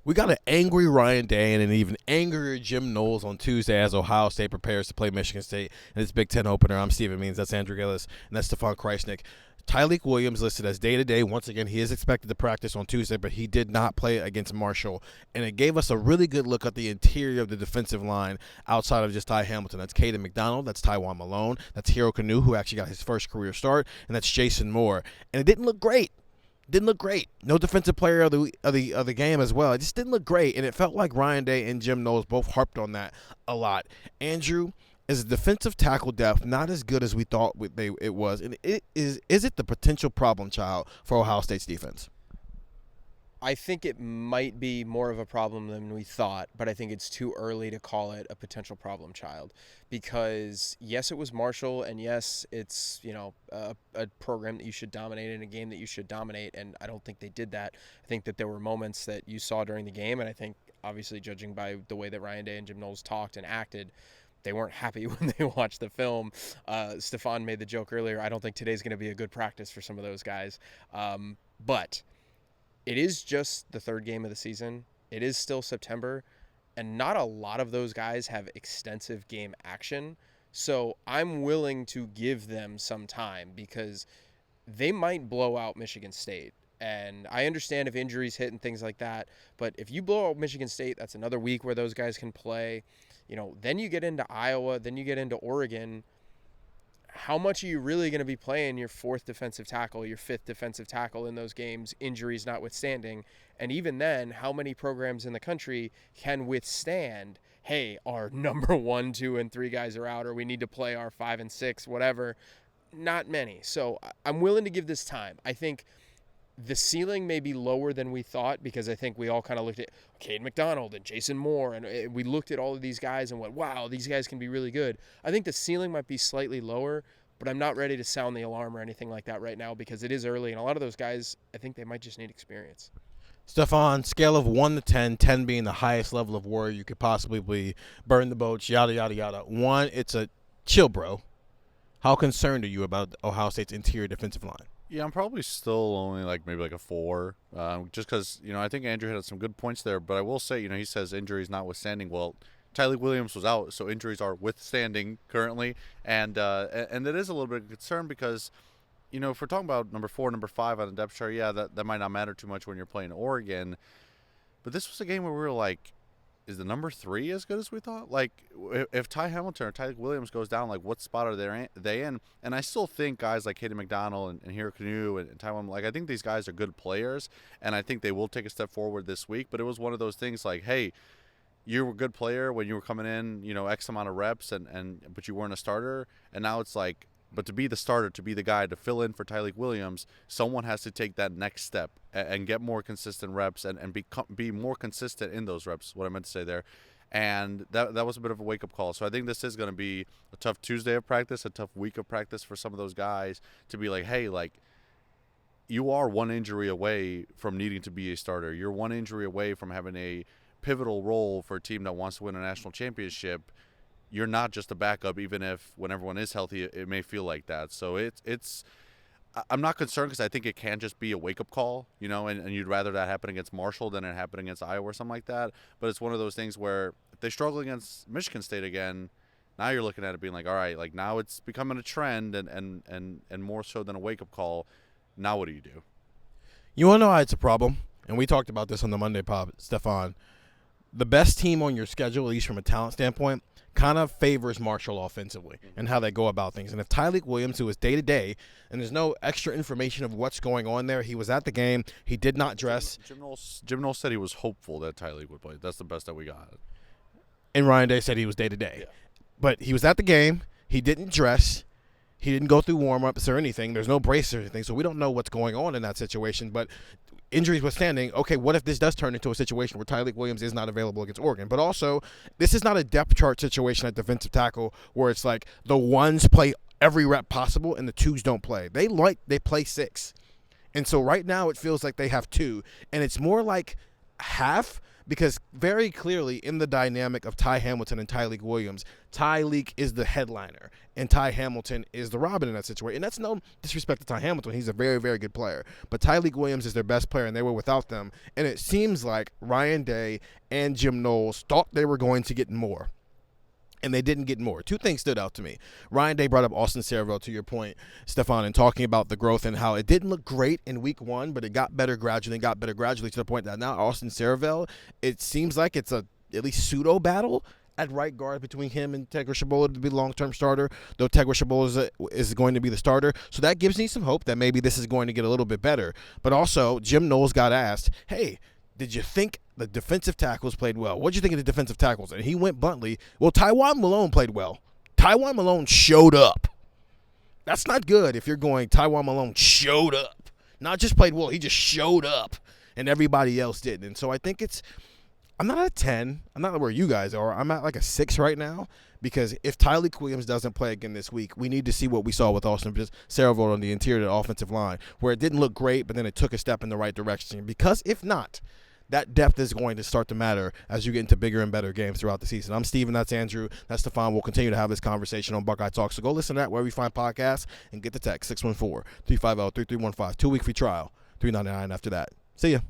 We got an angry Ryan Day and an even angrier Jim Knowles on Tuesday as Ohio State prepares to play Michigan State in its Big Ten opener. I'm Stephen Means. That's Andrew Gillis. And that's Stefan Krajisnik. Tyleik Williams listed as day-to-day. Once again, he is expected to practice on Tuesday, but he did not play against Marshall. And it gave us a really good look at the interior of the defensive line outside of just Ty Hamilton. That's Caden McDonald. That's Tywan Malone. That's Hero Canoe, who actually got his first career start. And that's Jason Moore. And it didn't look great. Didn't look great. No defensive player of the game as well. It just didn't look great, and it felt like Ryan Day and Jim Knowles both harped on that a lot. Andrew, is defensive tackle depth not as good as we thought it was? And is it the potential problem child for Ohio State's defense? I think it might be more of a problem than we thought, but I think it's too early to call it a potential problem child because, yes, it was Marshall, and yes, it's a program that you should dominate in a game that you should dominate, and I don't think they did that. I think that there were moments that you saw during the game, and I think, obviously, judging by the way that Ryan Day and Jim Knowles talked and acted, they weren't happy when they watched the film. Stefan made the joke earlier, I don't think today's going to be a good practice for some of those guys, but it is just the third game of the season. It is still September, and not a lot of those guys have extensive game action. So I'm willing to give them some time because they might blow out Michigan State. And I understand if injuries hit and things like that, but if you blow out Michigan State, that's another week where those guys can play. Then you get into Iowa, then you get into Oregon. How much are you really going to be playing your fourth defensive tackle, your fifth defensive tackle in those games, injuries notwithstanding? And even then, how many programs in the country can withstand, hey, our number 1, 2, and 3 guys are out, or we need to play our 5 and 6, whatever? Not many. So I'm willing to give this time. I think the ceiling may be lower than we thought because I think we all kind of looked at Caden McDonald and Jason Moore, and we looked at all of these guys and went, wow, these guys can be really good. I think the ceiling might be slightly lower, but I'm not ready to sound the alarm or anything like that right now because it is early, and a lot of those guys, I think they might just need experience. Stefan, scale of 1 to 10, 10 being the highest level of warrior you could possibly be, burn the boats, yada, yada, yada. 1, it's a chill, How concerned are you about Ohio State's interior defensive line? Yeah, I'm probably still only maybe a 4, just because, I think Andrew had some good points there. But I will say, he says injuries notwithstanding. Well, Tyleik Williams was out, so injuries are withstanding currently. And it is a little bit of concern because, if we're talking about number 4, number 5 on the depth chart, yeah, that might not matter too much when you're playing Oregon. But this was a game where we were like, is the number 3 as good as we thought? If Ty Hamilton or Tyleik Williams goes down, what spot are they in? And I still think guys like Caden McDonald and Hero Canoe and Tywan, I think these guys are good players, and I think they will take a step forward this week. But it was one of those things hey, you were a good player when you were coming in, X amount of reps, but you weren't a starter, and now it's but to be the starter, to be the guy to fill in for Tyleik Williams, someone has to take that next step and get more consistent reps and be more consistent in those reps, what I meant to say there. And that was a bit of a wake-up call. So I think this is going to be a tough Tuesday of practice, a tough week of practice for some of those guys to be hey, you are one injury away from needing to be a starter. You're one injury away from having a pivotal role for a team that wants to win a national championship. You're not just a backup, even if when everyone is healthy, it may feel like that. So I'm not concerned because I think it can just be a wake-up call, and you'd rather that happen against Marshall than it happen against Iowa or something like that. But it's one of those things where if they struggle against Michigan State again, now you're looking at it being all right, now it's becoming a trend and more so than a wake-up call. Now what do you do? You want to know why it's a problem? And we talked about this on the Monday pod, Stefan. The best team on your schedule, at least from a talent standpoint, kind of favors Marshall offensively and how they go about things. And if Tyleik Williams, who is day-to-day, and there's no extra information of what's going on there, he was at the game, he did not dress. Jim Knowles said he was hopeful that Tyleik would play. That's the best that we got. And Ryan Day said he was day-to-day. Yeah. But he was at the game, he didn't dress, he didn't go through warm-ups or anything. There's no brace or anything, so we don't know what's going on in that situation. But injuries withstanding, okay, what if this does turn into a situation where Tyleik Williams is not available against Oregon? But also, this is not a depth chart situation at defensive tackle where it's the ones play every rep possible and the 2s don't play. They play 6. And so right now it feels like they have 2. And it's more like half Because very clearly in the dynamic of Ty Hamilton and Tyleik Williams, Tyleik is the headliner and Ty Hamilton is the Robin in that situation. And that's no disrespect to Ty Hamilton. He's a very, very good player. But Tyleik Williams is their best player, and they were without them. And it seems like Ryan Day and Jim Knowles thought they were going to get more. And they didn't get more. Two things stood out to me. Ryan Day brought up Austin Cerville, to your point, Stefan, and talking about the growth and how it didn't look great in week 1, but it got better gradually to the point that now Austin Cerville, it seems like it's a at least pseudo battle at right guard between him and Tegra Shabola to be the long-term starter, though Tegra Shabola is going to be the starter. So that gives me some hope that maybe this is going to get a little bit better. But also, Jim Knowles got asked, hey, did you think the defensive tackles played well? What did you think of the defensive tackles? And he went bluntly, well, Tywone Malone played well. Tywone Malone showed up. That's not good if you're going Tywone Malone showed up. Not just played well, he just showed up, and everybody else didn't. And so I think I'm not at a 10. I'm not where you guys are. I'm at like a 6 right now, because if Tyleik Williams doesn't play again this week, we need to see what we saw with Austin Cerville on the interior of the offensive line, where it didn't look great, but then it took a step in the right direction. Because if not, that depth is going to start to matter as you get into bigger and better games throughout the season. I'm Steven. That's Andrew. That's Stefan. We'll continue to have this conversation on Buckeye Talk. So go listen to that wherever you find podcasts and get the text 614-350-3315. 2-week free trial, $3.99 after that. See ya.